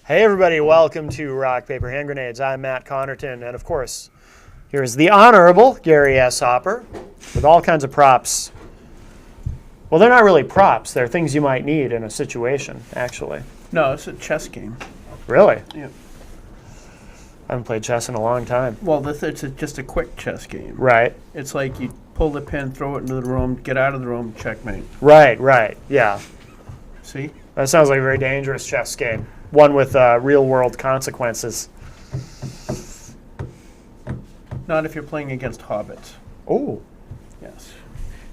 Hey everybody, welcome to Rock, Paper, Hand Grenades. I'm Matt Connerton, and of course, here's the Honorable Gary S. Hopper with all kinds of props. Well, they're not really props. They're things you might need in a situation, actually. No, it's a chess game. Really? Yeah. I haven't played chess in a long time. Well, it's just a quick chess game. Right. It's like you pull the pin, throw it into the room, get out of the room, checkmate. Right, yeah. See? That sounds like a very dangerous chess game. One with real-world consequences. Not if you're playing against hobbits. Oh. Yes.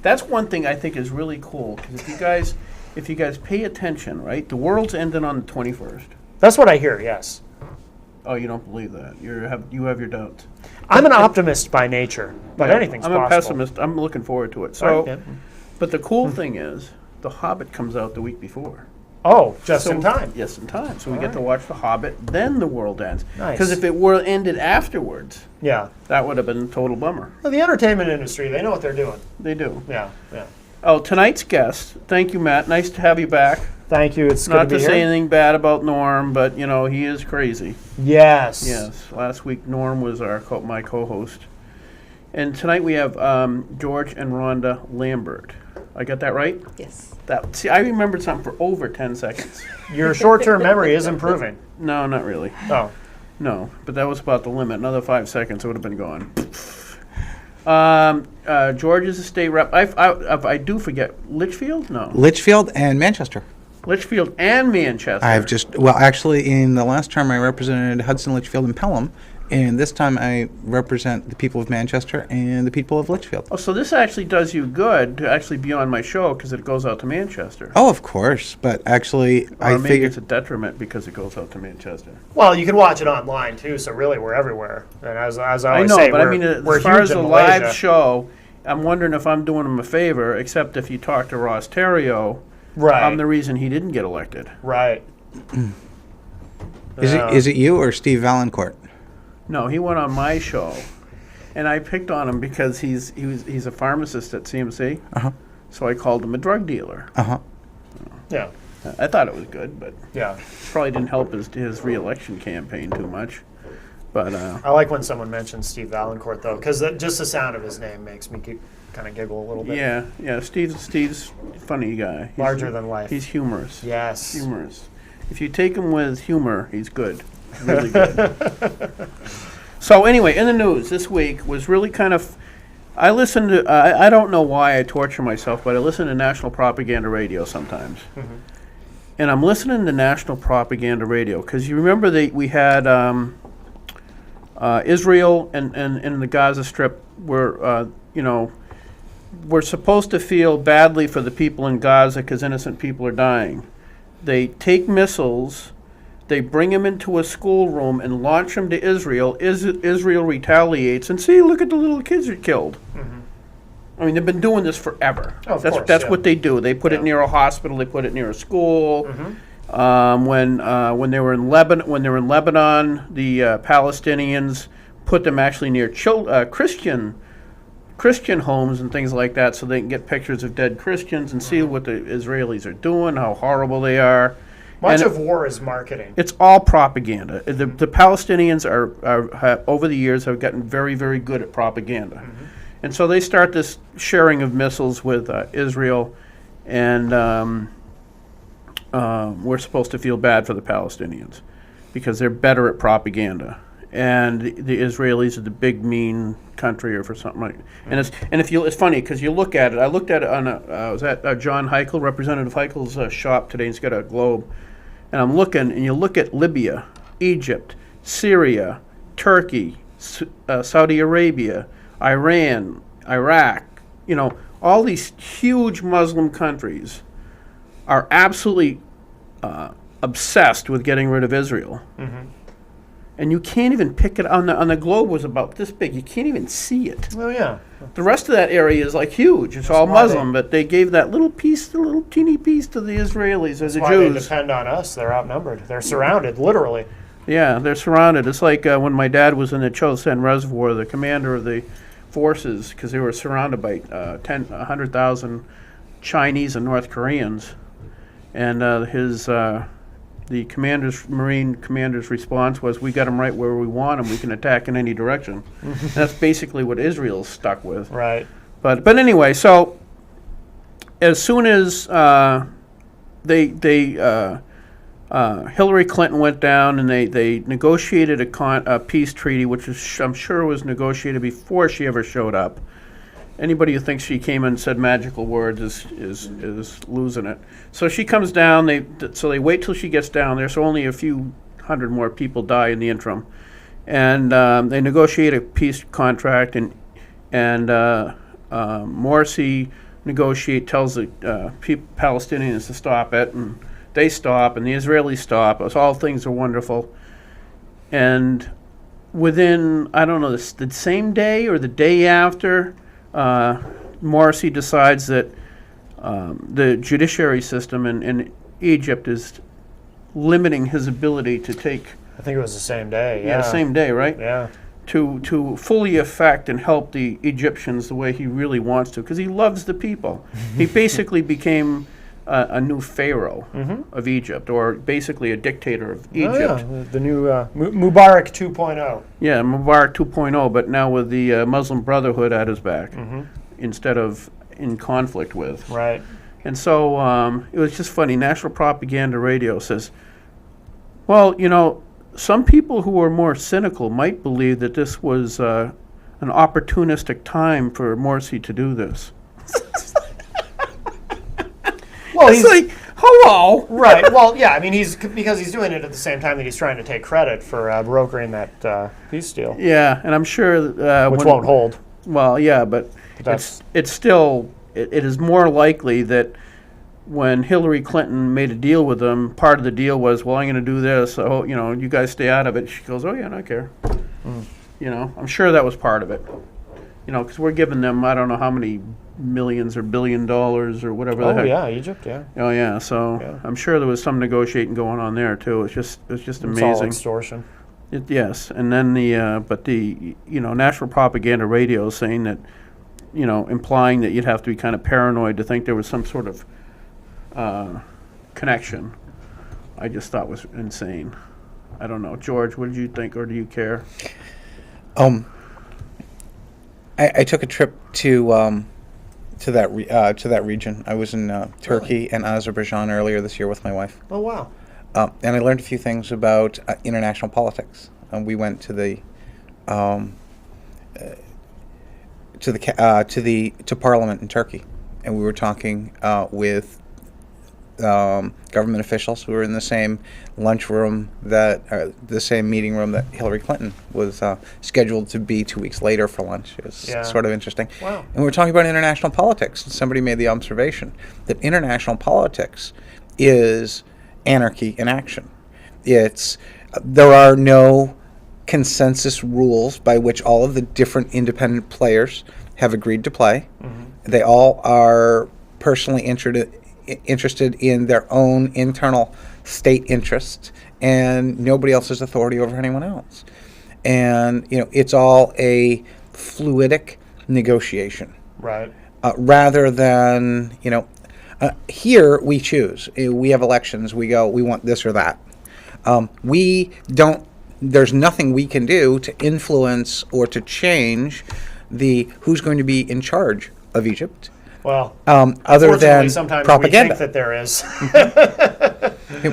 That's one thing I think is really cool, because if you guys pay attention, right, the world's ending on the 21st. That's what I hear, yes. Oh, you don't believe that. You have your doubts. I'm an optimist by nature, but Yeah, anything's I'm possible. a pessimist. I'm looking forward to it. So, Right, yeah. But the cool thing is, The Hobbit comes out the week before. Oh, just in time. Yes, in time. So we All get to right. watch The Hobbit, then the world ends. Nice. Because if it were ended afterwards, Yeah. that would have been a total bummer. Well, the entertainment industry, they know what they're doing. They do. Yeah. Oh, tonight's guest. Thank you, Matt. Nice to have you back. Thank you. It's Not good to to be say here. anything bad about Norm, but he is crazy. Yes. Yes. Last week Norm was my co-host, and tonight we have George and Rhonda Lambert. I got that right? Yes. See, I remembered something for over 10 seconds. Your short-term memory is improving. No, not really. Oh. No, but that was about the limit. Another 5 seconds, it would have been gone. George is a state rep. I do forget. Litchfield? No. Litchfield and Manchester. Litchfield and Manchester. Actually, in the last term I represented Hudson, Litchfield, and Pelham, and this time I represent the people of Manchester and the people of Litchfield. Oh, so this actually does you good to actually be on my show because it goes out to Manchester. Oh, of course, but actually Or I maybe figured it's a detriment because it goes out to Manchester. Well, you can watch it online too, so really we're everywhere. And as I I always know, say, but I we're, mean, we're as far huge as in a Malaysia. live show, I'm wondering if I'm doing him a favor, except if you talk to Ross Terrio, Right. I'm the reason he didn't get elected. Right. is it you or Steve Valancourt? No, he went on my show, and I picked on him because he's a pharmacist at CMC. Uh-huh. So I called him a drug dealer. Uh-huh. Yeah. I thought it was good, but Yeah. probably didn't help his re-election campaign too much. But I like when someone mentions Steve Valancourt though, because just the sound of his name makes me kind of giggle a little bit. yeah, Steve's a funny guy. Larger than life. He's humorous. Yes. Humorous. If you take him with humor, he's good. Really good. So anyway, in the news this week was really kind of. I listen to. I don't know why I torture myself, but I listen to national propaganda radio sometimes. Mm-hmm. And I'm listening to national propaganda radio because you remember we had Israel and the Gaza Strip were we're supposed to feel badly for the people in Gaza because innocent people are dying. They take missiles, they bring them into a schoolroom and launch them to Israel. Israel retaliates, and see, look at the little kids are killed. Mm-hmm. I mean, they've been doing this forever. Oh, of that's course, that's yeah. what they do. They put Yeah. it near a hospital. They put it near a school. Mm-hmm. When they were in Lebanon, the Palestinians put them actually near Christian homes and things like that, so they can get pictures of dead Christians and see what the Israelis are doing, how horrible they are. Much And of war is marketing. it's all propaganda. The Palestinians have over the years have gotten very, very good at propaganda, and so they start this sharing of missiles with Israel, and we're supposed to feel bad for the Palestinians because they're better at propaganda. And the Israelis are the big mean country, or for something like. And it's funny because you look at it. I looked at it on I was at John Heichel, Representative Heichel's shop today. And he's got a globe, and I'm looking, and you look at Libya, Egypt, Syria, Turkey, Saudi Arabia, Iran, Iraq. All these huge Muslim countries are absolutely obsessed with getting rid of Israel. Mm-hmm. And you can't even pick it on the globe was about this big. You can't even see it. Oh yeah. The rest of that area is like huge. It's all why Muslim, but they gave that little piece, the little teeny piece to the Israelis or That's the why they Jews. depend on us. They're outnumbered. They're surrounded, literally. Yeah, they're surrounded. It's like when my dad was in the Chosin Reservoir, the commander of the forces, because they were surrounded by 100,000 Chinese and North Koreans, and the the Marine commander's response was, "We got them right where we want them. We can attack in any direction." That's basically what Israel's stuck with. Right. But anyway, so as soon as Hillary Clinton went down and they negotiated a peace treaty, which I'm sure was negotiated before she ever showed up. Anybody who thinks she came and said magical words is losing it. So she comes down. They wait till she gets down there. So only a few hundred more people die in the interim, and they negotiate a peace contract. And Morsi tells the Palestinians to stop it, and they stop, and the Israelis stop. All things are wonderful. And within, I don't know, the same day or the day after, Morsi decides that the judiciary system in Egypt is limiting his ability to take. I think it was the same day. Yeah, same day, right? Yeah. To fully affect and help the Egyptians the way he really wants to, because he loves the people. He basically became a new pharaoh of Egypt, or basically a dictator of Egypt. Oh, yeah. The new Mubarak 2.0. Yeah, Mubarak 2.0, but now with the Muslim Brotherhood at his back instead of in conflict with. Right. And so it was just funny. National Propaganda Radio says, well, some people who are more cynical might believe that this was an opportunistic time for Morsi to do this. Well, It's like, hello. right. Well, yeah. I mean, because he's doing it at the same time that he's trying to take credit for brokering that peace deal, Yeah, and I'm sure which won't hold. Well, yeah, but that's- it's still it is more likely that when Hillary Clinton made a deal with them, part of the deal was, well, I'm going to do this. So you guys stay out of it. She goes, oh yeah, I don't care. I'm sure that was part of it. Because we're giving them, I don't know how many millions or $1 billion or whatever the Oh heck. yeah, Egypt. Yeah. Oh yeah, so Yeah. I'm sure there was some negotiating going on there too. It's just It's all amazing. extortion. Yes, and then the National Propaganda Radio saying that, implying that you'd have to be kind of paranoid to think there was some sort of connection. I just thought was insane. I don't know, George. What did you think, or do you care? I took a trip to that region. I was in Turkey and Azerbaijan earlier this year with my wife, Oh wow. and I learned a few things about international politics. We went to Parliament in Turkey, and we were talking with government officials who were in the same lunchroom the same meeting room that Hillary Clinton was scheduled to be 2 weeks later for lunch. It was sort of interesting. Wow. And we were talking about international politics, and somebody made the observation that international politics is anarchy in action. There are no consensus rules by which all of the different independent players have agreed to play. They all are personally interested in their own internal state interests, and nobody else has authority over anyone else. And it's all a fluidic negotiation, Right. rather than here we choose. We have elections. We go. We want this or that. We don't. There's nothing we can do to influence or to change who's going to be in charge of Egypt. Well, Other than sometimes propaganda. we think that there is.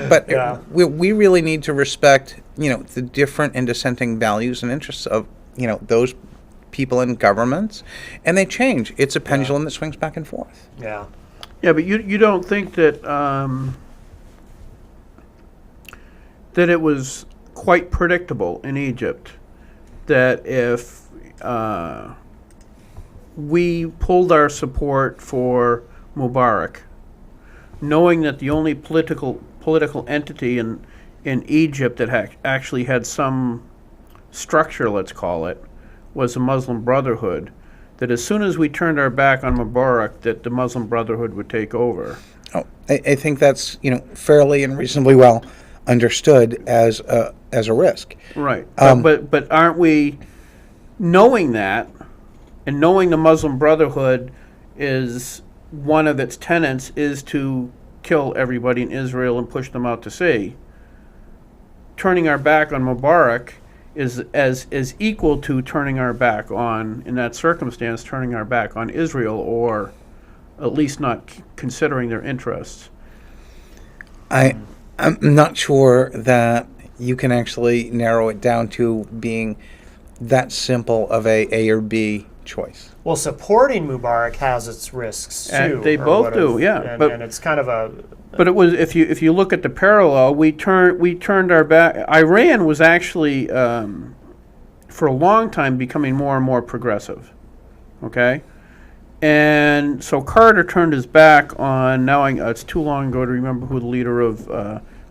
But Yeah. we really need to respect, the different and dissenting values and interests of, those people in governments, and they change. It's a pendulum that swings back and forth. Yeah. Yeah, but you don't think that that it was quite predictable in Egypt that if we pulled our support for Mubarak, knowing that the only political entity in Egypt that actually had some structure, let's call it, was the Muslim Brotherhood, that as soon as we turned our back on Mubarak, that the Muslim Brotherhood would take over. Oh, I think that's fairly and reasonably well understood as a risk. Right. But aren't we, knowing that, and knowing the Muslim Brotherhood is one of its tenets is to kill everybody in Israel and push them out to sea, turning our back on Mubarak is as equal to turning our back on, in that circumstance, turning our back on Israel, or at least not considering their interests. I'm not sure that you can actually narrow it down to being that simple of a or B choice. Well, supporting Mubarak has its risks too. They or both would've, do, yeah, And, but- and it's kind of a But it was, if you look at the parallel, we turned our back. Iran was actually for a long time becoming more and more progressive. Okay, and so Carter turned his back on. Now it's too long ago to remember who the leader of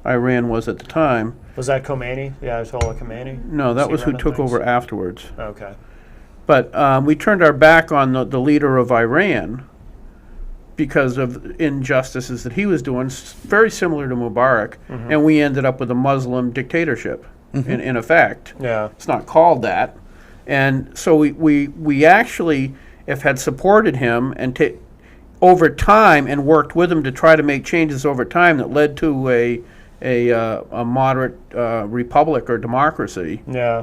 Iran was at the time. was that Khomeini? The Ayatollah Khomeini? No, that was who running took things? over afterwards. Okay. But we turned our back on the leader of Iran because of injustices that he was doing, very similar to Mubarak, and we ended up with a Muslim dictatorship, in effect. Yeah. It's not called that. And so we actually, if had supported him and over time and worked with him to try to make changes over time that led to a moderate republic or democracy, Yeah.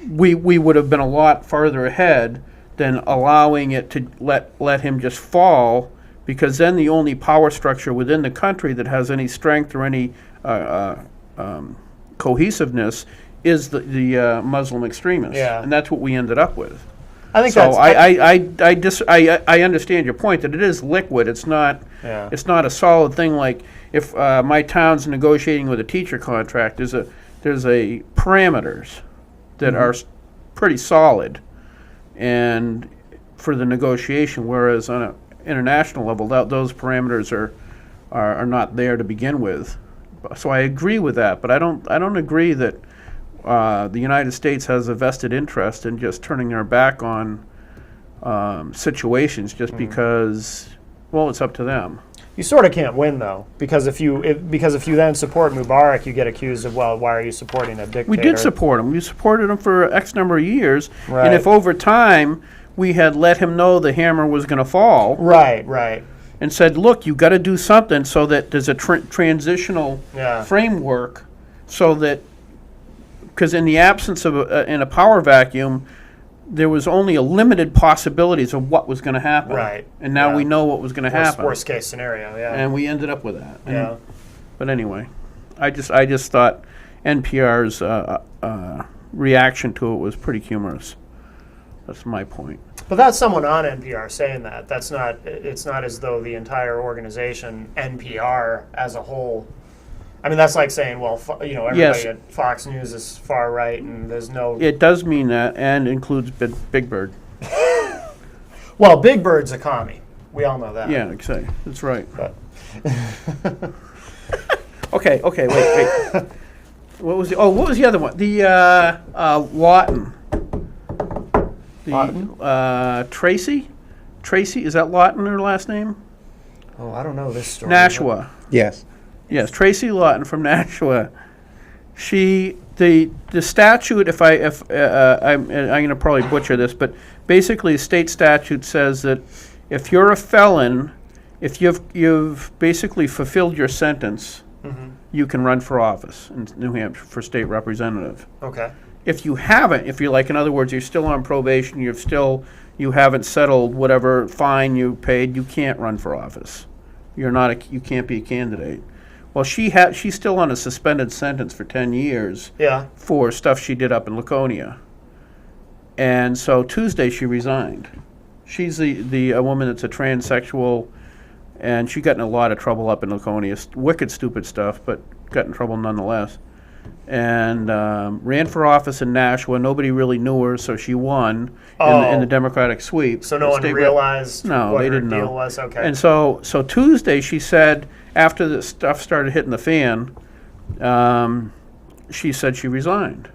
we would have been a lot farther ahead than allowing it to let him just fall, because then the only power structure within the country that has any strength or any cohesiveness is the Muslim extremists. Yeah. And that's what we ended up with. I think So that's I understand your point that it is liquid. It's not Yeah. it's not a solid thing. Like if my town's negotiating with a teacher contract, there's a parameters that are pretty solid, and for the negotiation. Whereas on an international level, those parameters are not there to begin with. So I agree with that, but I don't agree that the United States has a vested interest in just turning their back on situations just because, well, it's up to them. You sort of can't win though, because if you then support Mubarak, you get accused of, well, why are you supporting a dictator? We did support him. We supported him for X number of years, Right. and if over time we had let him know the hammer was going to fall, Right. Right. and said, look, you got to do something so that there's a transitional Yeah. framework, so that, because in the absence of in a power vacuum, there was only a limited possibilities of what was going to happen. Right. And now Yeah. we know what was going to happen. Worst case scenario. Yeah. And we ended up with that. And- yeah. But anyway, I just thought NPR's reaction to it was pretty humorous. That's my point. But that's someone on NPR saying that. That's not. It's not as though the entire organization, NPR as a whole. I mean, that's like saying, well, everybody Yes. at Fox News is far right, and there's no. It does mean that, and includes Big Bird. Well, Big Bird's a commie. We all know that. Yeah, exactly. That's right. But Okay, wait. What was the other one? The Lawton. Tracy? Tracy, is that Lawton her last name? oh, I don't know this story. Nashua. Yes. Yes, Tracy Lawton from Nashua. The statute, I'm going to probably butcher this, but basically, state statute says that if you're a felon, if you've basically fulfilled your sentence, you can run for office in New Hampshire for state representative. Okay. If you haven't, if you're like, in other words, you're still on probation, you haven't settled whatever fine you paid, you can't run for office. You can't be a candidate. Well, she's still on a suspended sentence for 10 years Yeah. for stuff she did up in Laconia. And so Tuesday she resigned. She's a woman that's a transsexual, and she got in a lot of trouble up in Laconia. Wicked stupid stuff, but got in trouble nonetheless. And ran for office in Nashua. Nobody really knew her, so she won in the Democratic sweep. So no one State rep- realized No, what they her didn't deal know. was? Okay. And so Tuesday she said, after the stuff started hitting the fan, she said she resigned.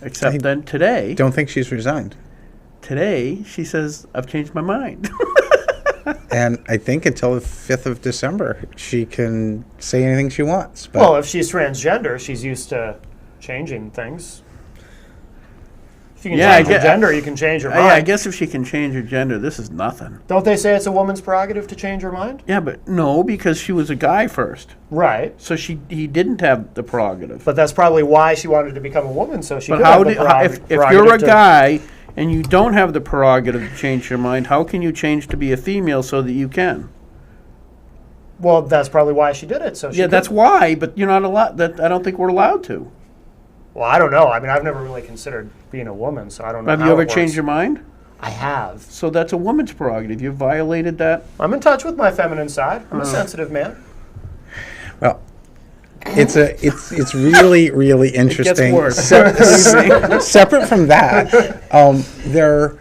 Except then today, Don't think she's resigned. she says, I've changed my mind. And I think until the 5th of December, she can say anything she wants. But well, if she's transgender, she's used to changing things. If you can Yeah, change your I gender, you can change your mind. Yeah, I guess if she can change her gender, this is nothing. Don't they say it's a woman's prerogative to change her mind? Yeah, but no, because she was a guy first. Right. So he didn't have the prerogative. But that's probably why she wanted to become a woman, so she But could how have the if you're a prerogative to- guy and you don't have the prerogative to change your mind, how can you change to be a female so that you can? Well, that's probably why she did it. So she Yeah, could- that's why. But you're not allowed. That I don't think we're allowed to. Well, I don't know. I mean, I've never really considered being a woman, so I don't know. Have how you ever it works. changed your mind? I have. So that's a woman's prerogative. You violated that. I'm in touch with my feminine side. I'm a sensitive man. Well, it's really really interesting. worse. Separate from that, there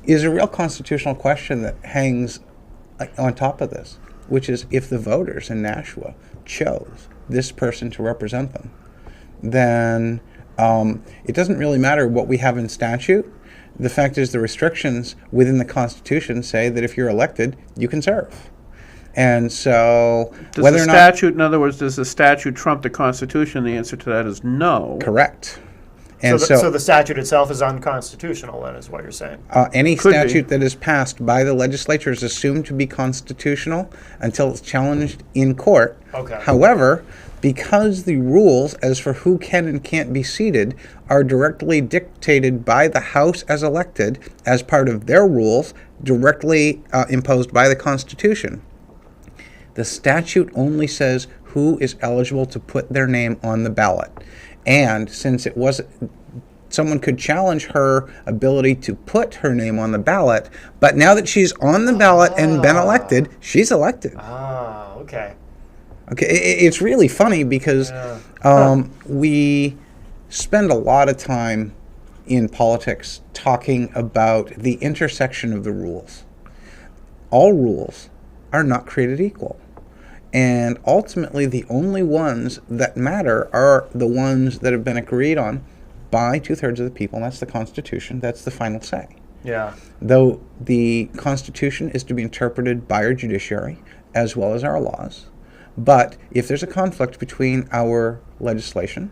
is a real constitutional question that hangs on top of this, which is if the voters in Nashua chose this person to represent them, then it doesn't really matter what we have in statute. The fact is the restrictions within the Constitution say that if you're elected, you can serve. And so Does whether the or not... statute, in other words, does the statute trump the Constitution? The answer to that is no. Correct. And So the statute itself is unconstitutional, then, is what you're saying. Any Could be. statute that is passed by the legislature is assumed to be constitutional until it's challenged in court. Okay. However, because the rules as for who can and can't be seated are directly dictated by the House as elected as part of their rules, directly imposed by the Constitution, the statute only says who is eligible to put their name on the ballot. And since it was, someone could challenge her ability to put her name on the ballot, but now that she's on the ballot and been elected, she's elected. Ah, okay. Okay, it's really funny because we spend a lot of time in politics talking about the intersection of the rules. All rules are not created equal. And ultimately, the only ones that matter are the ones that have been agreed on by 2/3 of the people, and that's the Constitution. That's the final say. Yeah. Though the Constitution is to be interpreted by our judiciary as well as our laws. But if there's a conflict between our legislation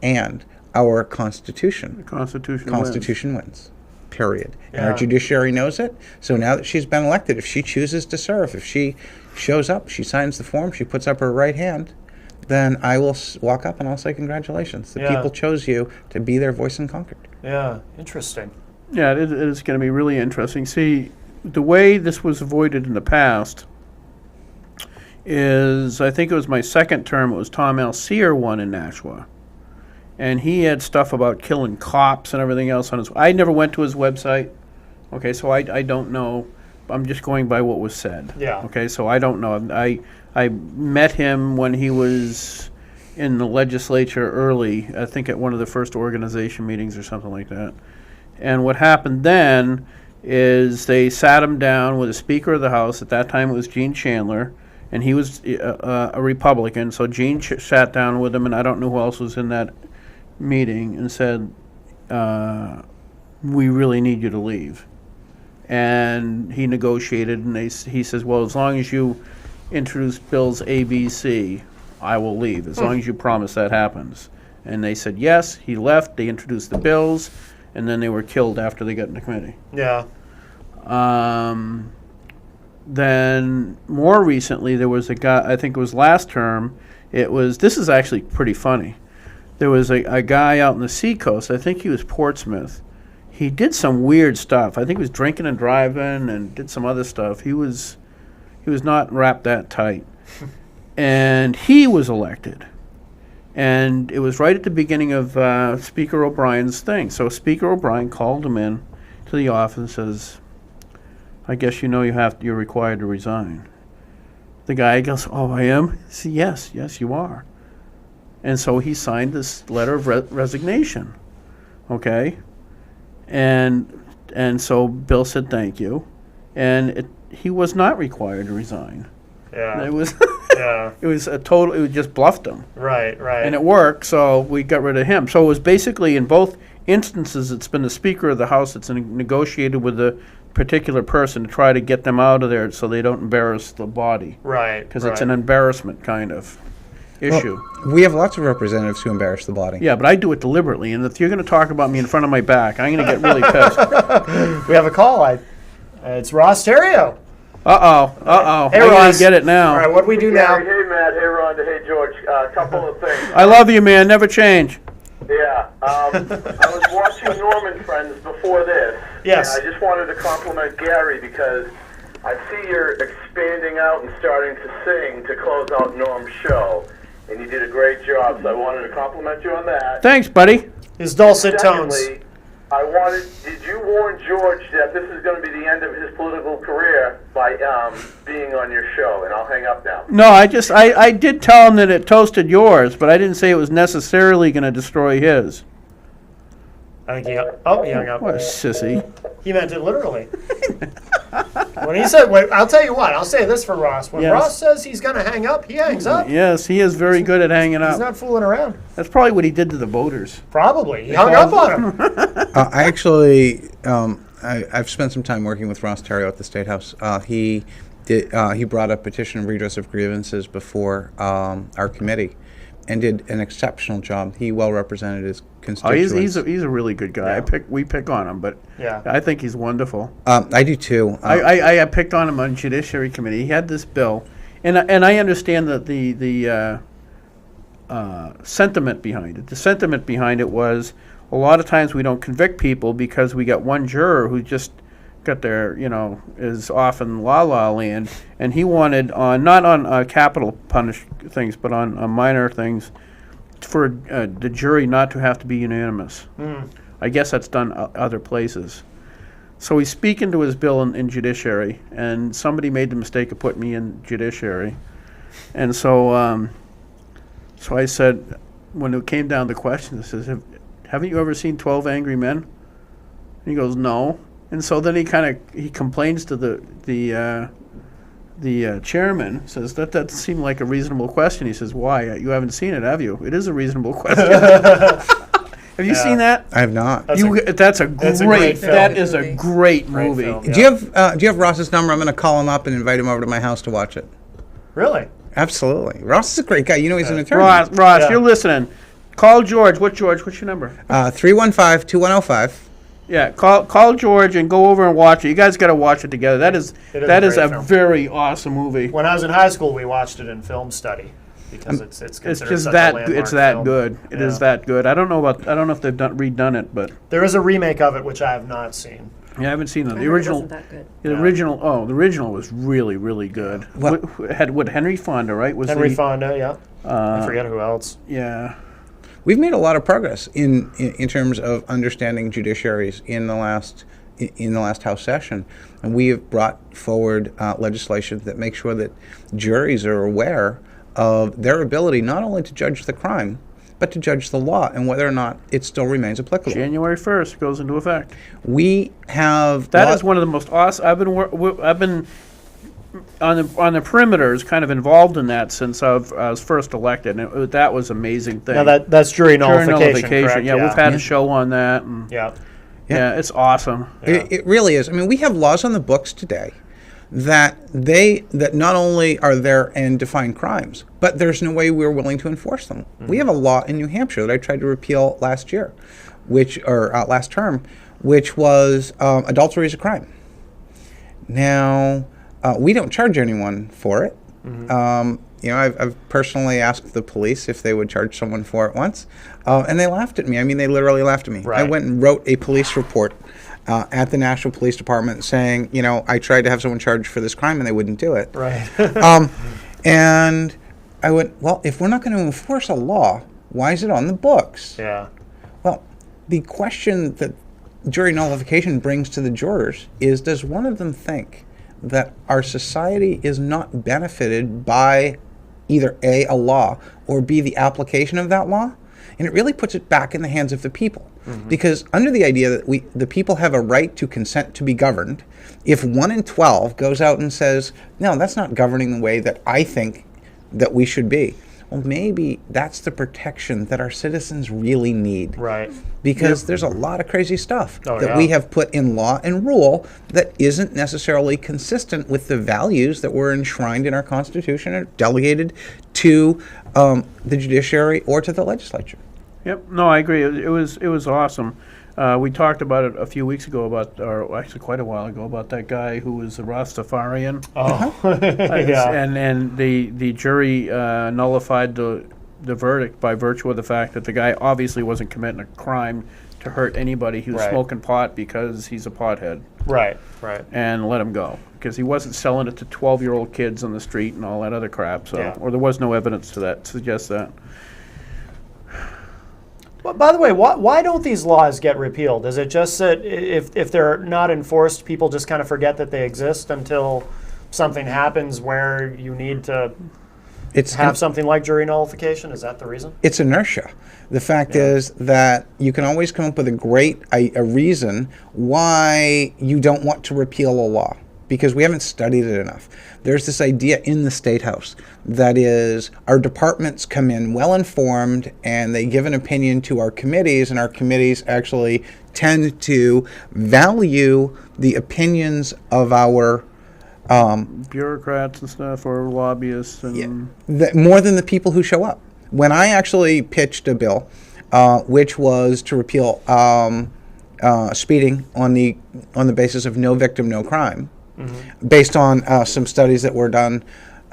and our Constitution, The Constitution. Constitution wins. Period. And Yeah. our judiciary knows it. So now that she's been elected, if she chooses to serve, if she shows up, she signs the form, she puts up her right hand, then I will walk up and I'll say congratulations. The Yeah. people chose you to be their voice in Concord. Yeah. Interesting. Yeah, it is going to be really interesting. See, the way this was avoided in the past is, I think it was my second term, it was Tom Alseer won in Nashua. And he had stuff about killing cops and everything else on his... I never went to his website. Okay, so I don't know. I'm just going by what was said. Yeah. Okay, so I don't know. I met him when he was in the legislature early, I think at one of the first organization meetings or something like that. And what happened then is they sat him down with the Speaker of the House. At that time it was Gene Chandler, and he was a Republican. So Gene sat down with him, and I don't know who else was in that meeting, and said, we really need you to leave. And he negotiated, and he says, well, as long as you introduce bills A, B, C, I will leave, as long as you promise that happens. And they said yes, he left, they introduced the bills, and then they were killed after they got into committee. Yeah. Then more recently, there was a guy, I think it was last term, this is actually pretty funny. There was a guy out in the Seacoast, I think he was Portsmouth. He did some weird stuff. I think he was drinking and driving and did some other stuff. He was not wrapped that tight. And he was elected. And it was right at the beginning of Speaker O'Brien's thing. So Speaker O'Brien called him in to the office and says, I guess you know you're required to resign. The guy goes, oh, I am? He said, yes, you are. And so he signed this letter of resignation, okay? And so Bill said thank you, and he was not required to resign. Yeah. It was Yeah. it was just bluffed him, Right. Right. and it worked. So we got rid of him. So it was basically in both instances, it's been the Speaker of the House that's negotiated with the particular person to try to get them out of there so they don't embarrass the body, Right. because it's an embarrassment kind of. issue. We have lots of representatives who embarrass the body. Yeah, but I do it deliberately, and if you're going to talk about me in front of my back, I'm going to get really pissed. We have a call. It's Ross Terrio. Hey, Hey, I Ross. get it now. All right, what do we do now? Hey, Matt. Hey, Rhonda. Hey, George. A couple of things. I love you, man. Never change. Yeah. I was watching Norman Friends before this. Yes. And I just wanted to compliment Gary because I see you're expanding out and starting to sing to close out Norm's show. And you did a great job, so I wanted to compliment you on that. Thanks, buddy. His dulcet tones. Secondly, did you warn George that this is going to be the end of his political career by being on your show? And I'll hang up now. No, I did tell him that it toasted yours, but I didn't say it was necessarily going to destroy his. I think he hung up. What a sissy. He meant it literally. When he said, wait, I'll tell you what, I'll say this for Ross. When Yes. Ross says he's going to hang up, he hangs up. Yes, he is very good at hanging He's up. not fooling around. That's probably what he did to the voters. Probably. He hung up on him. I actually, I've spent some time working with Ross Terrio at the State House. He brought a petition of redress of grievances before our committee, and did an exceptional job. He well represented his Oh, constituents. he's a really good guy. Yeah. We pick on him, but Yeah. I think he's wonderful. I do too. I picked on him on Judiciary Committee. He had this bill, and I understand that the sentiment behind it. The sentiment behind it was a lot of times we don't convict people because we got one juror who just got their, is off in la la land, and he wanted not on capital punish things, but on minor things, for the jury not to have to be unanimous. I guess that's done other places. So he's speaking to his bill in Judiciary, and somebody made the mistake of putting me in Judiciary. And so so I said, when it came down to questions, I says, haven't you ever seen 12 Angry Men? And he goes, no. And so then he complains to the chairman, says, that doesn't seem like a reasonable question. He says, why? You haven't seen it, have you? It is a reasonable question. Have you seen that? I have not. That's That's a great film. That is a great Great movie. film. Do you have Ross's number? I'm going to call him up and invite him over to my house to watch it. Really? Absolutely. Ross is a great guy. You know he's an attorney. Ross, Yeah. you're listening. Call George. George? What's your number? 315-2105. Yeah, call George and go over and watch it. You guys got to watch it together. That is It is that a is great a film. very awesome movie. When I was in high school, we watched it in film study because it's It's considered just such that a landmark it's that film. good. It is Yeah. that good. I don't know if they've redone it, but There is a remake of it which I have not seen. yeah, I haven't seen it. I The heard it original. wasn't that good. The original was really, really good. Well- Had Henry Fonda, right? Was Henry the, Fonda, yeah. I forget who else. Yeah. We've made a lot of progress in terms of understanding judiciaries in the last House session, and we have brought forward legislation that makes sure that juries are aware of their ability not only to judge the crime, but to judge the law and whether or not it still remains applicable. January 1st goes into effect. We have That is one of the most awesome. I've been on the perimeters, kind of involved in that since I was first elected, and that was an amazing thing. Now that's jury Jury nullification, correct? Yeah, we've had a show on that. And Yeah. yeah, it's awesome. It really is. I mean, we have laws on the books today that not only are there and define crimes, but there's no way we're willing to enforce them. We have a law in New Hampshire that I tried to repeal last term, which was adultery is a crime. Now, we don't charge anyone for it. I've personally asked the police if they would charge someone for it once, and they laughed at me. I mean, they literally laughed at me. I Right. went and wrote a police report at the National Police Department saying, I tried to have someone charged for this crime and they wouldn't do it. Right. And I went, well, if we're not going to enforce a law, why is it on the books? Yeah. Well, the question that jury nullification brings to the jurors is, does one of them think that our society is not benefited by either A, a law, or B, the application of that law? And it really puts it back in the hands of the people. Because under the idea that the people have a right to consent to be governed, if 1 in 12 goes out and says, no, that's not governing the way that I think that we should be, well, maybe that's the protection that our citizens really need. Right. Because there's a lot of crazy stuff Oh, that yeah. we have put in law and rule that isn't necessarily consistent with the values that were enshrined in our Constitution or delegated to the judiciary or to the legislature. Yep. No, I agree. It was awesome. We talked about it a few weeks ago or actually quite a while ago, about that guy who was a Rastafarian. Oh, yeah. And the jury nullified the verdict by virtue of the fact that the guy obviously wasn't committing a crime to hurt anybody. He was Right. smoking pot because he's a pothead, Right. Right. and let him go because he wasn't selling it to 12-year-old kids on the street and all that other crap. So, Yeah. or there was no evidence to suggest that. Well, by the way, why don't these laws get repealed? Is it just that if they're not enforced, people just kind of forget that they exist until something happens where you need to It's have something like jury nullification? Is that the reason? it's inertia. The fact Yeah. is that you can always come up with a reason why you don't want to repeal a law, because we haven't studied it enough. There's this idea in the State House that is, our departments come in well informed and they give an opinion to our committees, and our committees actually tend to value the opinions of our Bureaucrats and stuff, or lobbyists, and more than the people who show up. When I actually pitched a bill, which was to repeal speeding on the basis of no victim, no crime, based on some studies that were done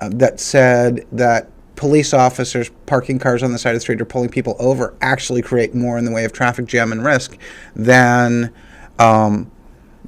that said that police officers parking cars on the side of the street or pulling people over actually create more in the way of traffic jam and risk than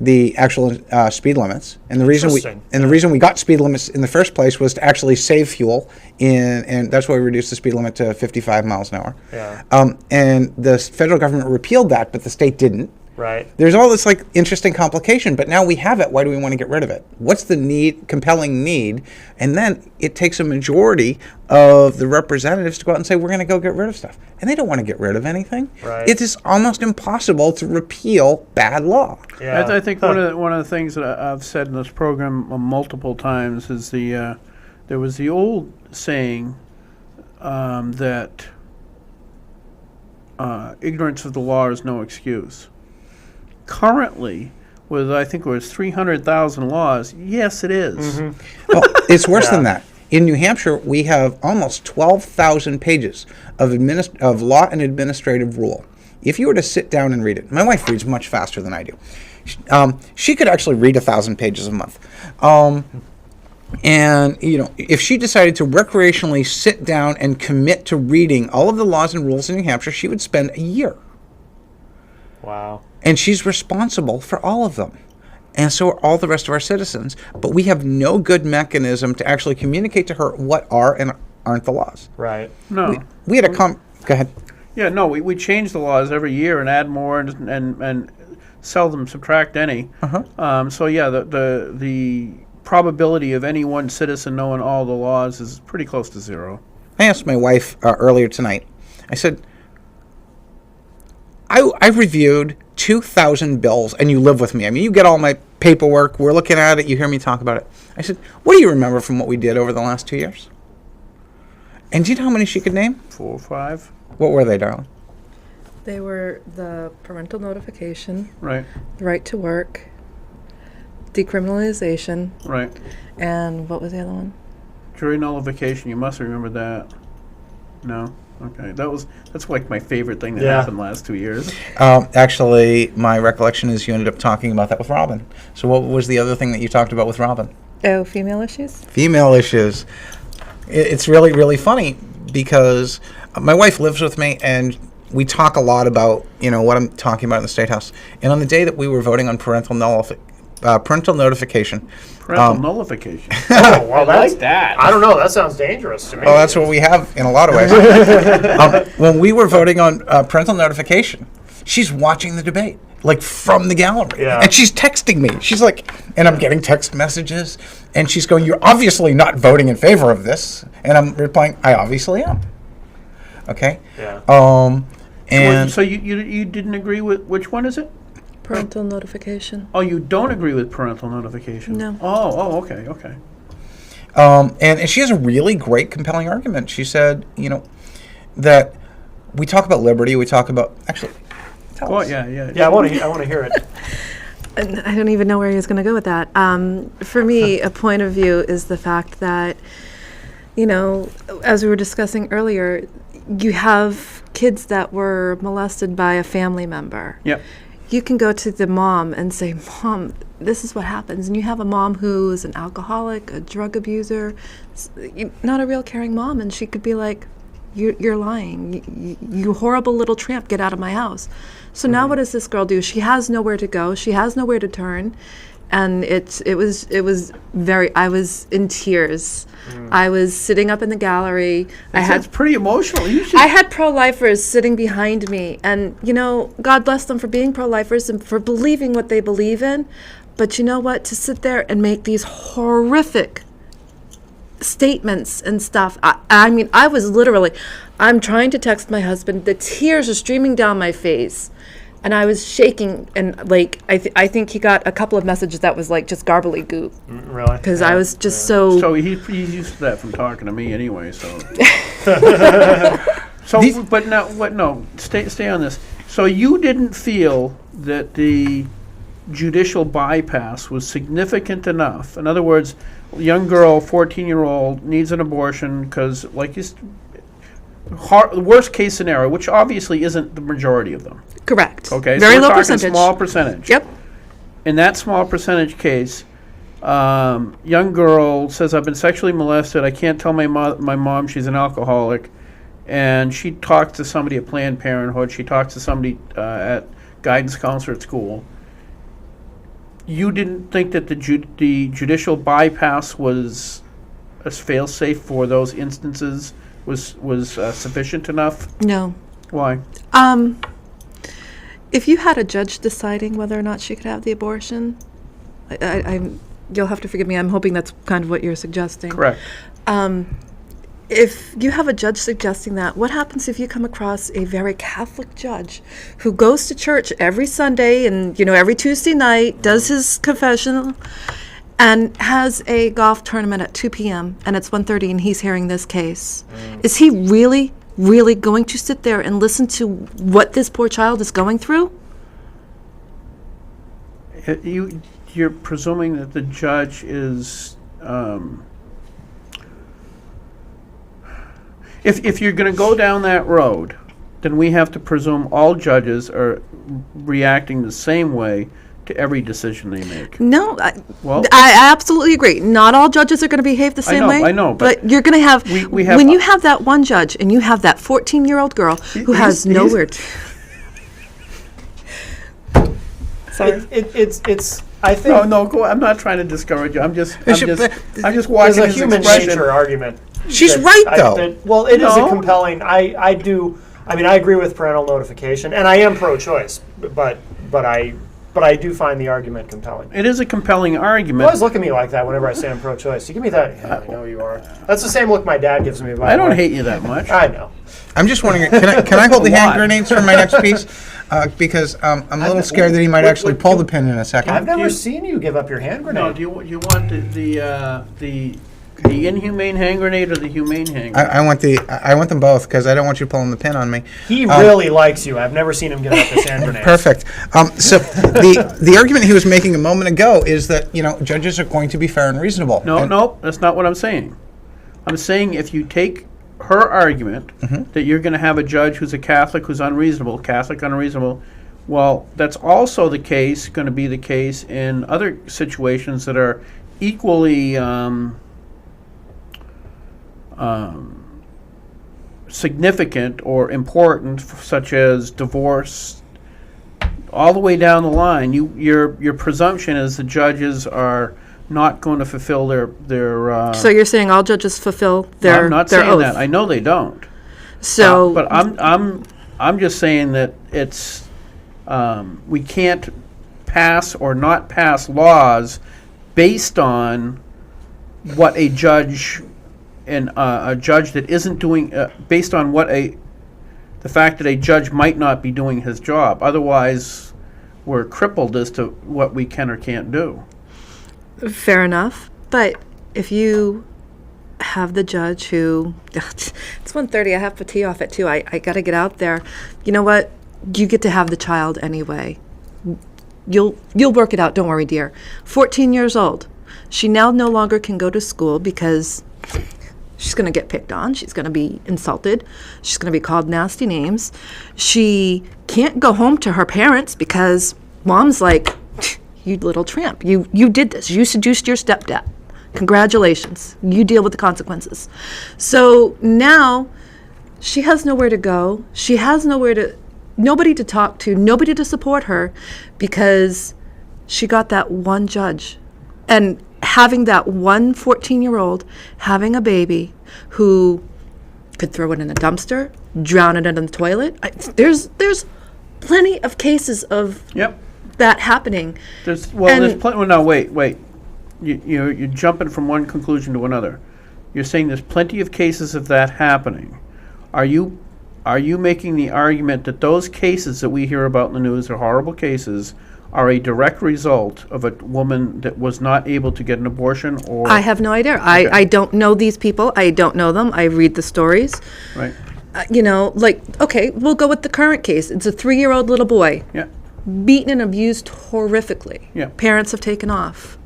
the actual speed limits. And the reason we got speed limits in the first place was to actually save fuel, and that's why we reduced the speed limit to 55 miles an hour. Yeah. And the federal government repealed that, but the state didn't. Right. There's all this like interesting complication, but now we have it. Why do we want to get rid of it? What's the compelling need? And then it takes a majority of the representatives to go out and say, we're going to go get rid of stuff. And they don't want to get rid of anything. Right. It is almost impossible to repeal bad law. Yeah. I think one of the things that I've said in this program multiple times is there was the old saying that ignorance of the law is no excuse. Currently, with I think it was 300,000 laws, yes, it is. Well, it's worse than Yeah. that. In New Hampshire, we have almost 12,000 pages of law and administrative rule. If you were to sit down and read it, my wife reads much faster than I do. She could actually read 1,000 pages a month. And, if she decided to recreationally sit down and commit to reading all of the laws and rules in New Hampshire, she would spend a year. Wow. And she's responsible for all of them. And so are all the rest of our citizens. But we have no good mechanism to actually communicate to her what are and aren't the laws. Right. No. We had a go ahead. Yeah, no, we change the laws every year and add more and seldom subtract any. So yeah, the probability of any one citizen knowing all the laws is pretty close to zero. I asked my wife earlier tonight. I said, I reviewed 2,000 bills, and you live with me. I mean, you get all my paperwork. We're looking at it. You hear me talk about it. I said, what do you remember from what we did over the last 2 years? And do you know how many she could name? 4 or 5, What were they, darling? They were the parental notification, right, the right to work, decriminalization, right. and what was the other one? Jury nullification. You must remember that. No. Okay, that's like my favorite thing that Yeah. happened last 2 years. Actually, my recollection is you ended up talking about that with Robin. So what was the other thing that you talked about with Robin? Oh, female issues? Female issues. It's really, really funny because my wife lives with me, and we talk a lot about, what I'm talking about in the State House. And on the day that we were voting on parental notification. Parental nullification. Oh, well, that's that. I don't know. That sounds dangerous to me. Oh, that's what we have in a lot of ways. When we were voting on parental notification, she's watching the debate, like from the gallery. Yeah. And she's texting me. She's like, and I'm getting text messages, and she's going, you're obviously not voting in favor of this. And I'm replying, I obviously am. Okay? Yeah. And So you didn't agree with, which one is it? Parental notification. Oh, you don't agree with parental notification? No. Oh, okay. And she has a really great, compelling argument. She said, that we talk about liberty, we talk about, actually, tell Well, us. Yeah, I want to hear it. And I don't even know where he was going to go with that. For me, a point of view is the fact that, as we were discussing earlier, you have kids that were molested by a family member. Yep. You can go to the mom and say, Mom, this is what happens. And you have a mom who's an alcoholic, a drug abuser, not a real caring mom. And she could be like, you're lying. You horrible little tramp, get out of my house. So now what does this girl do? She has nowhere to go. She has nowhere to turn. And it was very, I was in tears. I was sitting up in the gallery. That's pretty emotional. You should. I had pro-lifers sitting behind me, and God bless them for being pro-lifers and for believing what they believe in. But you know what? To sit there and make these horrific statements and stuff. I mean, I was literally, I'm trying to text my husband. The tears are streaming down my face. And I was shaking, and I think he got a couple of messages that was like just garbly goop. Really? Because I was just so. So he's used to that from talking to me anyway. So. But now what? No, stay on this. So you didn't feel that the judicial bypass was significant enough. In other words, a young girl, 14-year-old, needs an abortion because, worst case scenario, which obviously isn't the majority of them. Correct. Okay, Very so we're low talking percentage. small percentage. Yep. In that small percentage case, young girl says, I've been sexually molested. I can't tell my mom she's an alcoholic. And she talks to somebody at Planned Parenthood. She talks to somebody at guidance counselor at school. You didn't think that the judicial bypass was a fail-safe for those instances was sufficient enough? No. Why? If you had a judge deciding whether or not she could have the abortion, you'll have to forgive me. I'm hoping that's kind of what you're suggesting. Correct. If you have a judge suggesting that, what happens if you come across a very Catholic judge who goes to church every Sunday and every Tuesday night, does his confessional, and has a golf tournament at 2 p.m. and it's 1:30 and he's hearing this case? Is he really going to sit there and listen to what this poor child is going through? You're presuming that the judge is. If you're going to go down that road, then we have to presume all judges are reacting the same way to every decision they make. No, Well- I absolutely agree. Not all judges are going to behave the same way. I know, but you're going to have, we have- when you have that one judge and you have that 14-year-old girl who has he's- nowhere to. Sorry. It's. I think No, go. I'm not trying to discourage you. I'm just There's watching there's a his human expression. nature argument. She's that right, though. Well, it is a No. compelling. I do. I mean, I agree with parental notification, and I am pro-choice, but I do find the argument compelling. It is a compelling You argument. always look at me like that whenever I say I'm pro-choice. You give me that. Yeah, I know you are. That's the same look my dad gives me. By I the don't way. hate you that much. I know. I'm just wondering, can I hold the A hand lot. grenades for my next piece? Because I'm a little scared that he might actually pull the pin in a second. I've never you- seen you give up your hand No, grenade. do you want the inhumane hand grenade or the humane hand grenade? I want them both because I don't want you pulling the pin on me. He really likes you. I've never seen him give up his hand grenade. Perfect. So the argument he was making a moment ago is that judges are going to be fair and reasonable. No, that's not what I'm saying. I'm saying if you take her argument that you're going to have a judge who's a Catholic who's unreasonable, well, that's also going to be the case in other situations that are equally significant or important, such as divorce, all the way down the line. Your presumption is the judges are not going to fulfill their. So you're saying all judges fulfill their I'm not their saying oath. that. I know they don't. So, but I'm just saying that it's we can't pass or not pass laws based on what a judge and a judge that isn't doing based on the fact that a judge might not be doing his job. Otherwise, we're crippled as to what we can or can't do. fair enough. But if you have the judge who, it's 1:30, I have to tee off at 2, I got to get out there. You know what? You get to have the child anyway. You'll work it out, don't worry, dear. 14 years old. She now no longer can go to school because she's going to get picked on. She's going to be insulted. She's going to be called nasty names. She can't go home to her parents because mom's like, you little tramp. You did this. You seduced your stepdad. Congratulations. You deal with the consequences. So now she has nowhere to go. She has nobody to talk to, nobody to support her because she got that one judge. And having that one 14-year-old having a baby who could throw it in a dumpster, drown it in the toilet. There's plenty of cases of Yep. that happening. There's And- plenty. Well, no, wait. You're jumping from one conclusion to another. You're saying there's plenty of cases of that happening. Are you making the argument that those cases that we hear about in the news are horrible cases, are a direct result of a woman that was not able to get an abortion? Or I have no idea. I don't know these people. I don't know them. I read the stories. right? Okay, we'll go with the current case. It's a 3-year-old little boy Yeah. beaten and abused horrifically. Yeah. Parents have taken off.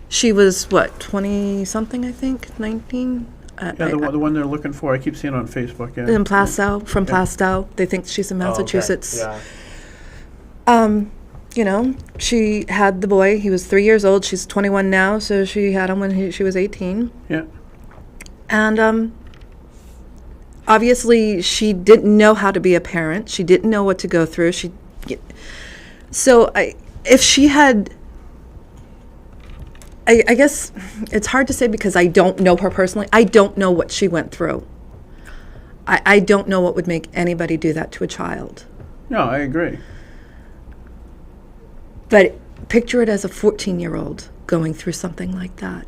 She was, 20-something, I think? 19? Yeah, the one they're looking for. I keep seeing on Facebook. Yeah. In Plastow, from Plastow. They think she's in Massachusetts. Oh, okay. Yeah. She had the boy. He was 3 years old. She's 21 now, so she had him when she was 18. Yeah. And obviously, she didn't know how to be a parent. She didn't know what to go through. If she had, I guess it's hard to say because I don't know her personally. I don't know what she went through. I don't know what would make anybody do that to a child. No, I agree. But picture it as a 14-year-old going through something like that.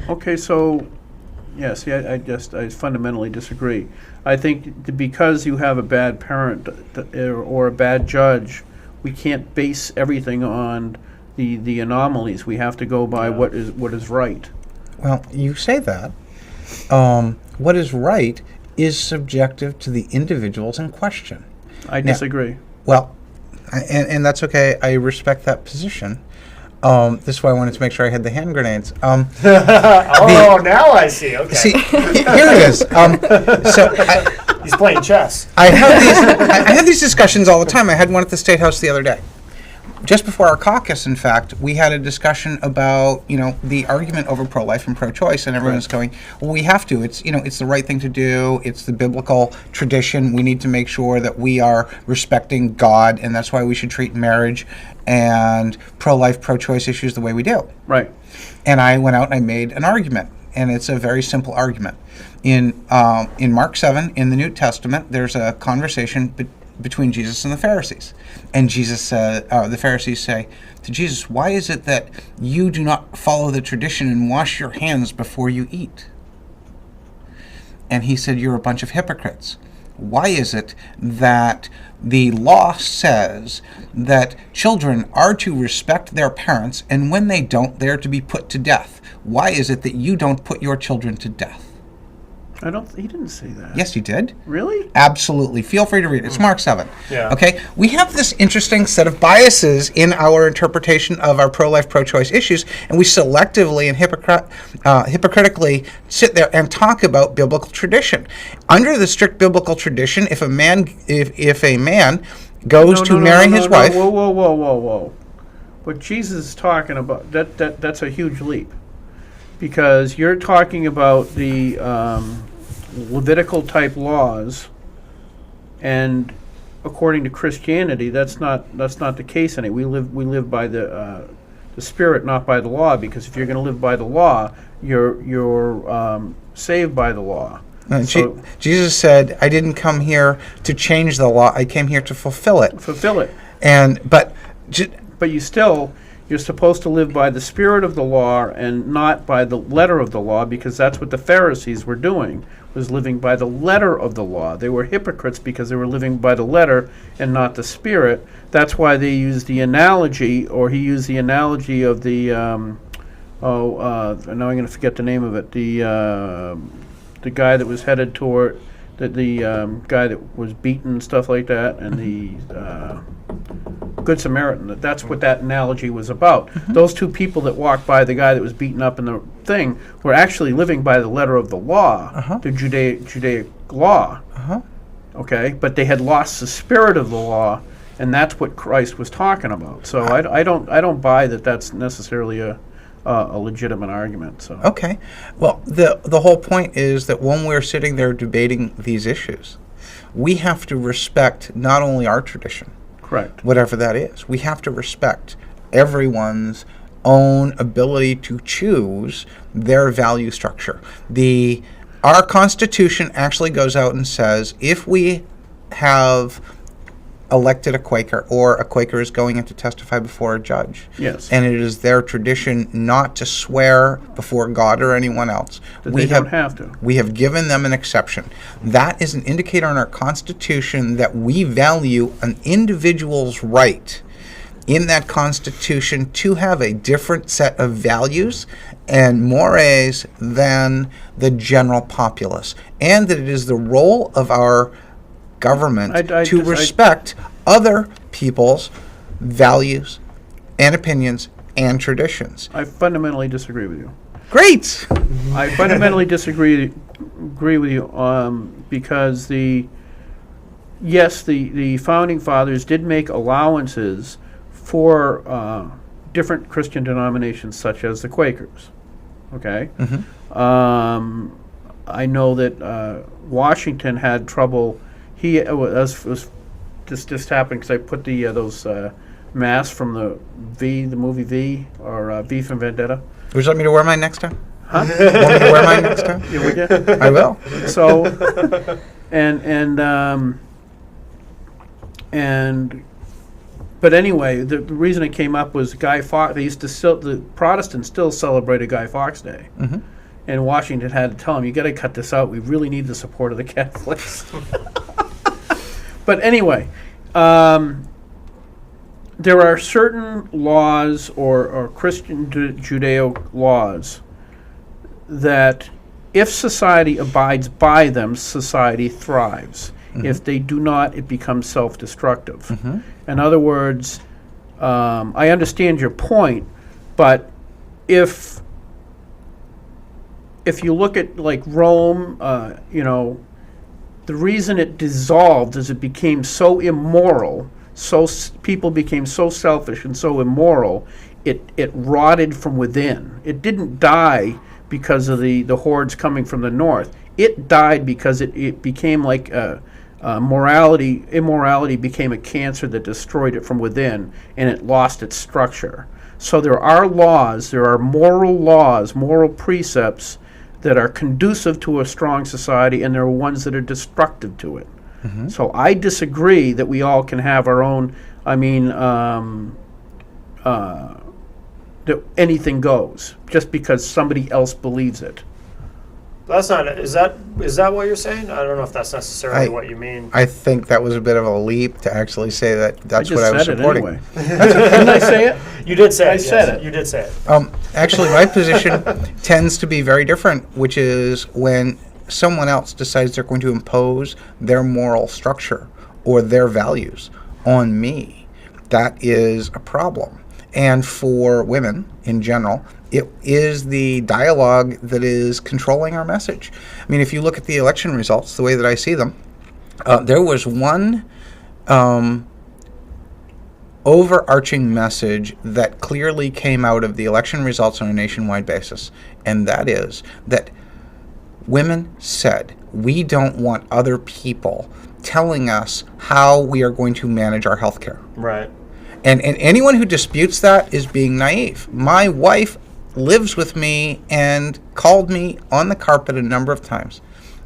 Okay, so, yes, I fundamentally disagree. I think because you have a bad parent or a bad judge, we can't base everything on the anomalies. We have to go by what is right. Well, you say that. What is right is subjective to the individuals in question. I disagree. Well, and that's okay. I respect that position. This is why I wanted to make sure I had the hand grenades. Now I see. Okay. See, here it is. He's playing chess. I have these discussions all the time. I had one at the State House the other day. Just before our caucus, in fact, we had a discussion about, the argument over pro-life and pro-choice, and everyone's going, well, we have to. It's, it's the right thing to do. It's the biblical tradition. We need to make sure that we are respecting God, and that's why we should treat marriage and pro-life, pro-choice issues the way we do. Right. And I went out and I made an argument, and it's a very simple argument. In Mark 7, in the New Testament, there's a conversation between Jesus and the Pharisees. And the Pharisees say to Jesus, why is it that you do not follow the tradition and wash your hands before you eat? And he said, you're a bunch of hypocrites. Why is it that the law says that children are to respect their parents, and when they don't, they're to be put to death? Why is it that you don't put your children to death? He didn't say that. Yes, he did. Really? Absolutely. Feel free to read it. It's Mark 7. Yeah. Okay? We have this interesting set of biases in our interpretation of our pro-life, pro-choice issues, and we selectively and hypocritically sit there and talk about biblical tradition. Under the strict biblical tradition, if a man goes to marry his wife... Whoa. What Jesus is talking about, that's a huge leap. Because you're talking about the Levitical type laws, and according to Christianity, that's not the case any. We live by the Spirit, not by the law. Because if you're going to live by the law, you're saved by the law. Jesus said, "I didn't come here to change the law. I came here to fulfill it." Fulfill it. But You're supposed to live by the spirit of the law and not by the letter of the law, because that's what the Pharisees were doing, was living by the letter of the law. They were hypocrites because they were living by the letter and not the spirit. That's why they used the analogy, or he used the analogy of the now I'm going to forget the name of it. The guy that was headed toward the guy that was beaten and stuff like that, and the Good Samaritan. That's what that analogy was about. Those two people that walked by the guy that was beaten up in the thing were actually living by the letter of the law, the Judaic law. Okay, but they had lost the spirit of the law, and that's what Christ was talking about. So I don't buy that that's necessarily a legitimate argument. So Okay. Well, the whole point is that when we're sitting there debating these issues, we have to respect not only our tradition, correct. whatever that is, we have to respect everyone's own ability to choose their value structure. Our Constitution actually goes out and says if we have elected a Quaker, or a Quaker is going in to testify before a judge, Yes. and it is their tradition not to swear before God or anyone else, That they don't have to. we have given them an exception. That is an indicator in our Constitution that we value an individual's right in that Constitution to have a different set of values and mores than the general populace, and that it is the role of our government to respect other people's values and opinions and traditions. I fundamentally disagree with you. Great! I fundamentally agree with you because the founding fathers did make allowances for different Christian denominations such as the Quakers. Okay? I know that Washington had trouble. He was just happened because I put those masks from the movie V, or V for Vendetta. Would you like me to wear mine next time? Huh? Want me to wear mine next time? Yeah, would you? I will. So, but anyway, the reason it came up was Guy Fawkes. They used to the Protestants still celebrated Guy Fawkes Day, and Washington had to tell him, "You got to cut this out. We really need the support of the Catholics." But anyway, there are certain laws or Christian Judeo laws that, if society abides by them, society thrives. If they do not, it becomes self-destructive. In other words, I understand your point, but if you look at like Rome, the reason it dissolved is it became so immoral, people became so selfish and so immoral, it rotted from within. It didn't die because of the hordes coming from the north. It died because it became like immorality became a cancer that destroyed it from within, and it lost its structure. So there are laws, there are moral laws, moral precepts that are conducive to a strong society, and there are ones that are destructive to it. So I disagree that we all can have our own, that anything goes, just because somebody else believes it. That's not. Is that what you're saying? I don't know if that's necessarily what you mean. I think that was a bit of a leap to actually say that that's what I was said supporting. it anyway. Didn't I say it? You did say it. I said it. You did say it. Actually, my position tends to be very different, which is when someone else decides they're going to impose their moral structure or their values on me, that is a problem. And for women in general, it is the dialogue that is controlling our message. I mean, if you look at the election results, the way that I see them, there was one overarching message that clearly came out of the election results on a nationwide basis, and that is that women said, we don't want other people telling us how we are going to manage our health care. Right. And anyone who disputes that is being naive. My wife lives with me and called me on the carpet a number of times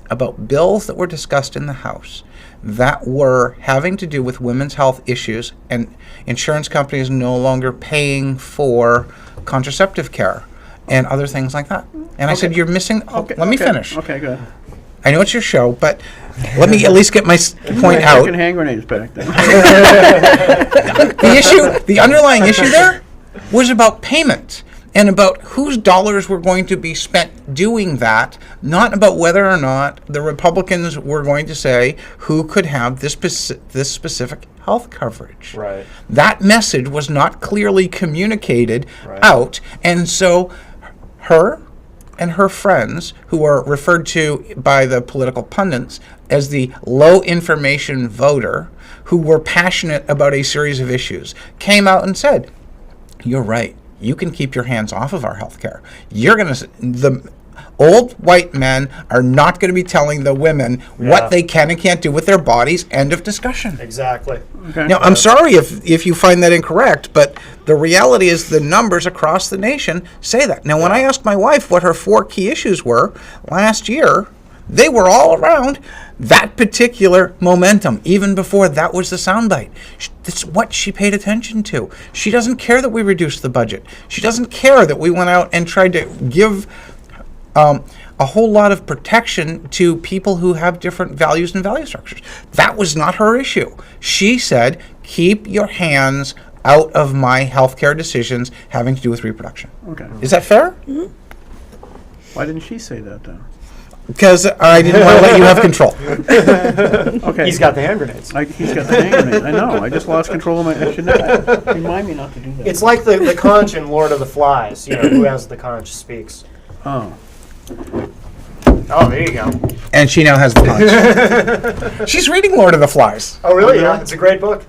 about bills that were discussed in the House that were having to do with women's health issues and insurance companies no longer paying for contraceptive care and other things like that. And I said, you're missing... let me finish. Okay, good. I know it's your show, but let me at least get my point out. Fucking hand grenades back then. The underlying issue there was about payment. and about whose dollars were going to be spent doing that, not about whether or not the Republicans were going to say who could have this specific health coverage. Right. That message was not clearly communicated Right. out, and so her and her friends, who are referred to by the political pundits as the low information voter, who were passionate about a series of issues, came out and said, "You're right. You can keep your hands off of our healthcare. The old white men are not going to be telling the women Yeah. what they can and can't do with their bodies." End of discussion. Exactly. Okay. Now, I'm sorry if you find that incorrect, but the reality is the numbers across the nation say that. Now, when I asked my wife what her 4 key issues were last year, they were all around that particular momentum, even before that was the soundbite. That's what she paid attention to. She doesn't care that we reduced the budget. She doesn't care that we went out and tried to give a whole lot of protection to people who have different values and value structures. That was not her issue. She said, keep your hands out of my healthcare decisions having to do with reproduction. Okay. Is that fair? Why didn't she say that then? Because I didn't want to let you have control. Okay. He's got the hand grenades. He's got the hang of me. I know. I just lost control of my. I should not, remind me not to do that. It's like the conch in Lord of the Flies. You know, who has the conch speaks. Oh. Oh, there you go. And she now has the punch. She's reading Lord of the Flies. Oh, really? Yeah, it's a great book.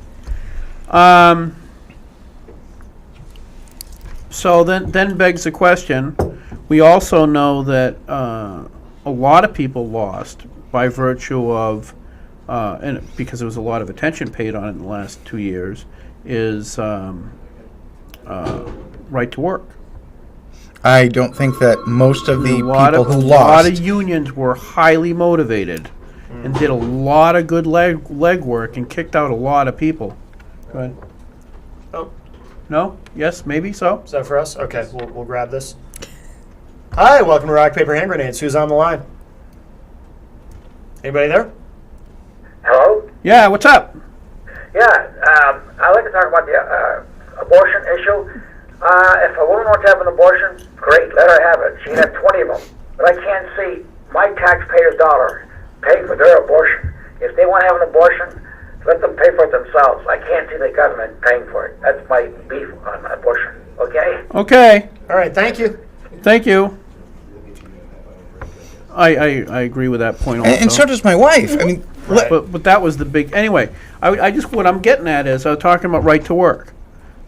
So then begs the question. We also know that a lot of people lost by virtue of, and because there was a lot of attention paid on it in the last 2 years, is right to work. I don't think that most of the A lot people who a lot of lost. unions were highly motivated and did a lot of good legwork and kicked out a lot of people. Go ahead. Oh, No? Yes? Maybe so? is that for us? Okay, we'll grab this. Hi, welcome to Rock, Paper, Hand Grenades. Who's on the line? Anybody there? Hello? Yeah, what's up? Yeah, I'd like to talk about the abortion issue. If a woman wants to have an abortion, great, let her have it. She can have 20 of them. But I can't see my taxpayer's dollar paying for their abortion. If they want to have an abortion, let them pay for it themselves. I can't see the government paying for it. That's my beef on abortion, okay? Okay. All right, thank you. Thank you. I agree with that point also. And so does my wife. I mean, Right. But that was the big, anyway, I just, what I'm getting at is, I was talking about right to work.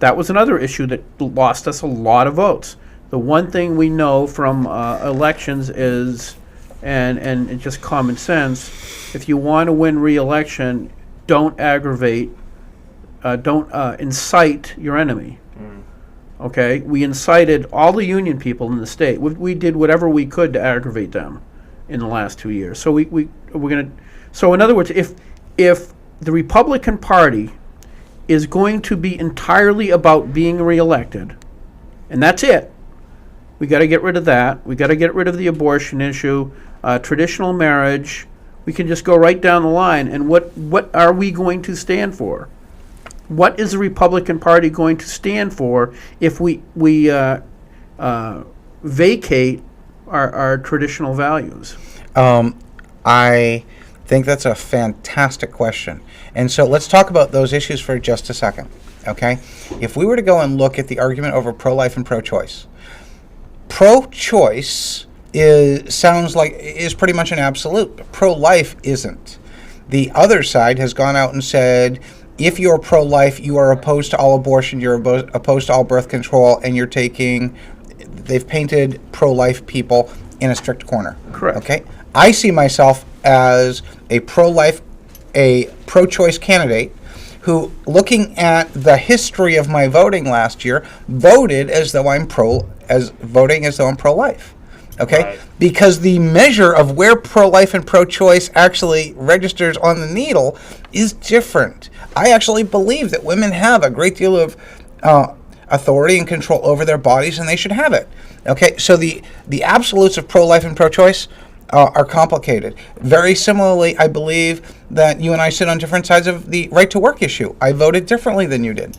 That was another issue that lost us a lot of votes. The one thing we know from elections is, and it's just common sense, if you want to win re-election, don't aggravate, don't incite your enemy. Okay? We incited all the union people in the state. We did whatever we could to aggravate them in the last 2 years. So we're going to, so in other words, if the Republican Party is going to be entirely about being reelected, and that's it, we got to get rid of that. We got to get rid of the abortion issue, traditional marriage. We can just go right down the line. And what are we going to stand for? What is the Republican Party going to stand for if we vacate our traditional values? I think that's a fantastic question. And so let's talk about those issues for just a second, okay? If we were to go and look at the argument over pro-life and pro-choice is pretty much an absolute. Pro-life isn't. The other side has gone out and said, if you're pro-life, you are opposed to all abortion, you're opposed to all birth control, and they've painted pro-life people in a strict corner. Correct. Okay? I see myself as a pro-life, a pro-choice candidate who, looking at the history of my voting last year, voted as though I'm pro-life. Okay? Right. Because the measure of where pro-life and pro-choice actually registers on the needle is different. I actually believe that women have a great deal of authority and control over their bodies, and they should have it. Okay? So the absolutes of pro-life and pro-choice are complicated. Very similarly, I believe that you and I sit on different sides of the right to work issue. I voted differently than you did.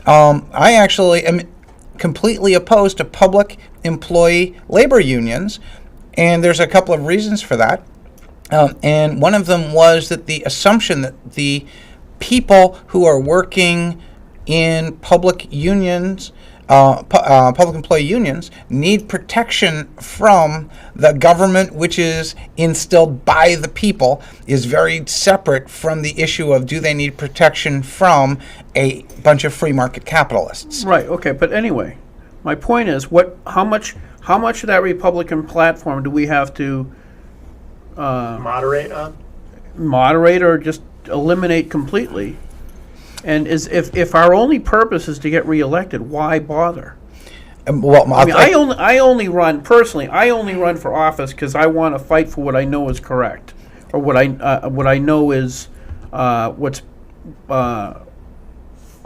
I actually am completely opposed to public employee labor unions, and there's a couple of reasons for that. And one of them was that the assumption that the people who are working in public unions, public employee unions, need protection from the government, which is instilled by the people, is very separate from the issue of do they need protection from a bunch of free market capitalists. Right, okay, but anyway, my point is, how much of that Republican platform do we have to Moderate on? moderate or just eliminate completely? And if our only purpose is to get reelected, why bother? Well, I mean, I only run personally. I only run for office because I want to fight for what I know is correct, or what I know is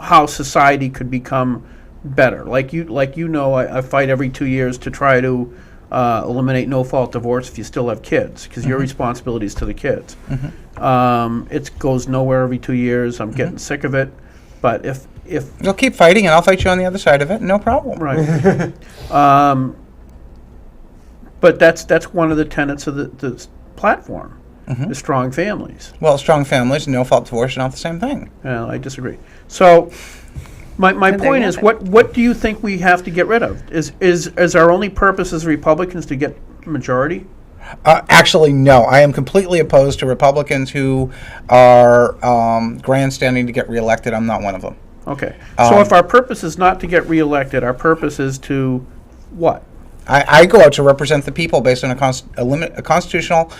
how society could become better. Like you know, I fight every 2 years to try to eliminate no-fault divorce if you still have kids, because your responsibility is to the kids. It goes nowhere every 2 years. I'm getting sick of it. But if you'll keep fighting, and I'll fight you on the other side of it. No problem. right, but that's one of the tenets of the platform, the strong families. Well, strong families and no-fault divorce are not the same thing. Well, I disagree. So, my point is, what do you think we have to get rid of? Is our only purpose as Republicans to get majority? Actually, no. I am completely opposed to Republicans who are grandstanding to get reelected. I'm not one of them. Okay. So if our purpose is not to get reelected, our purpose is to what? I go out to represent the people based on a constitutional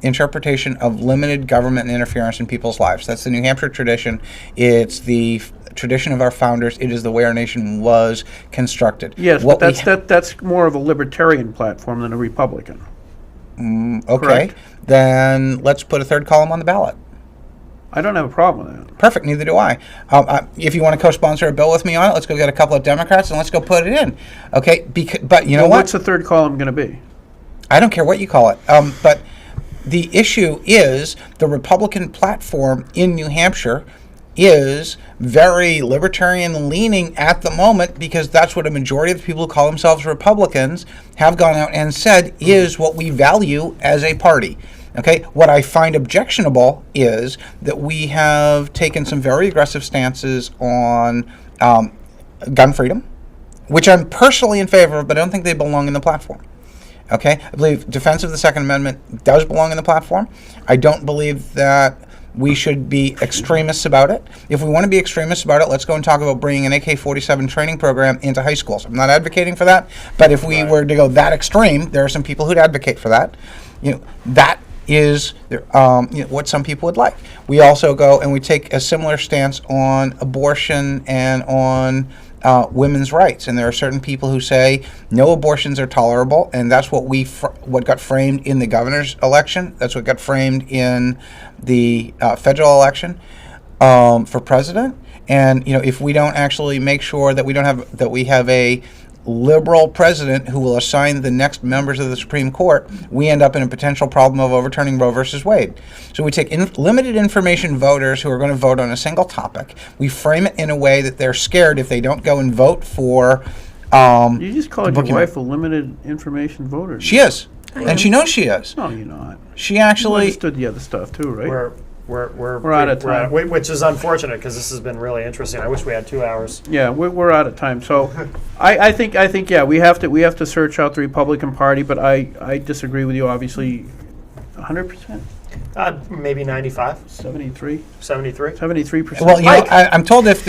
interpretation of limited government interference in people's lives. That's the New Hampshire tradition. It's the tradition of our founders. It is the way our nation was constructed. Yes, but that's more of a libertarian platform than a Republican. Okay, Correct. Then let's put a third column on the ballot. I don't have a problem with that. Perfect, neither do I. If you want to co-sponsor a bill with me on it, let's go get a couple of Democrats and let's go put it in. Okay, but you know what? What's the third column going to be? I don't care what you call it. But the issue is the Republican platform in New Hampshire is very libertarian leaning at the moment, because that's what a majority of the people who call themselves Republicans have gone out and said is what we value as a party. Okay, what I find objectionable is that we have taken some very aggressive stances on gun freedom, which I'm personally in favor of, but I don't think they belong in the platform. Okay, I believe defense of the Second Amendment does belong in the platform. I don't believe that we should be extremists about it. If we want to be extremists about it, let's go and talk about bringing an AK-47 training program into high schools. I'm not advocating for that, but if we were to go that extreme, there are some people who'd advocate for that. You know, that is what some people would like. We also go and we take a similar stance on abortion and on women's rights, and there are certain people who say no abortions are tolerable, and that's what what got framed in the governor's election. That's what got framed in the federal election for president. And if we don't actually make sure that we have a liberal president who will assign the next members of the Supreme Court, we end up in a potential problem of overturning Roe versus Wade. So we take limited information voters who are going to vote on a single topic. We frame it in a way that they're scared if they don't go and vote for. You just called your wife a limited information voter. She is, and she knows she is. No, you're not. She You actually. understood the other stuff too, right? We're out of time. which is unfortunate because this has been really interesting. I wish we had 2 hours. Yeah, we're out of time. So, I think yeah, we have to search out the Republican Party, but I disagree with you. Obviously, 100%, Maybe 95, 73, 73. 73%. Well, Mike! I'm told if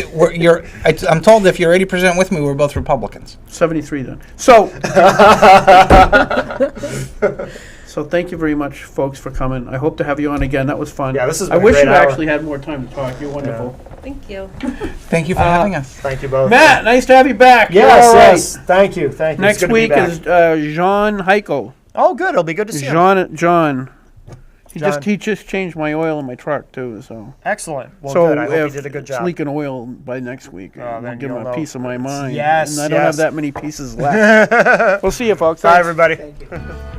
I'm told if you're 80% with me, we're both Republicans. 73 then. So, so thank you very much, folks, for coming. I hope to have you on again. That was fun. Yeah, this has I been a wish great you hour. actually had more time to talk. You're wonderful. Thank you. Thank you for having us. Thank you both. Matt, nice to have you back. You're Yes, all right. yes. Thank you. Thank you. It's Next good to be week back. is Jean Heiko. Oh, good. It'll be good to see you. John. He John. just changed my oil in my truck too. So Excellent. Well, so good. I hope if you did a good it's job. leaking oil by next week, I'll then give him you'll a know. piece of my mind. Yes, and I don't have yes. that many pieces left. We'll see you, folks. Bye, Thanks. everybody.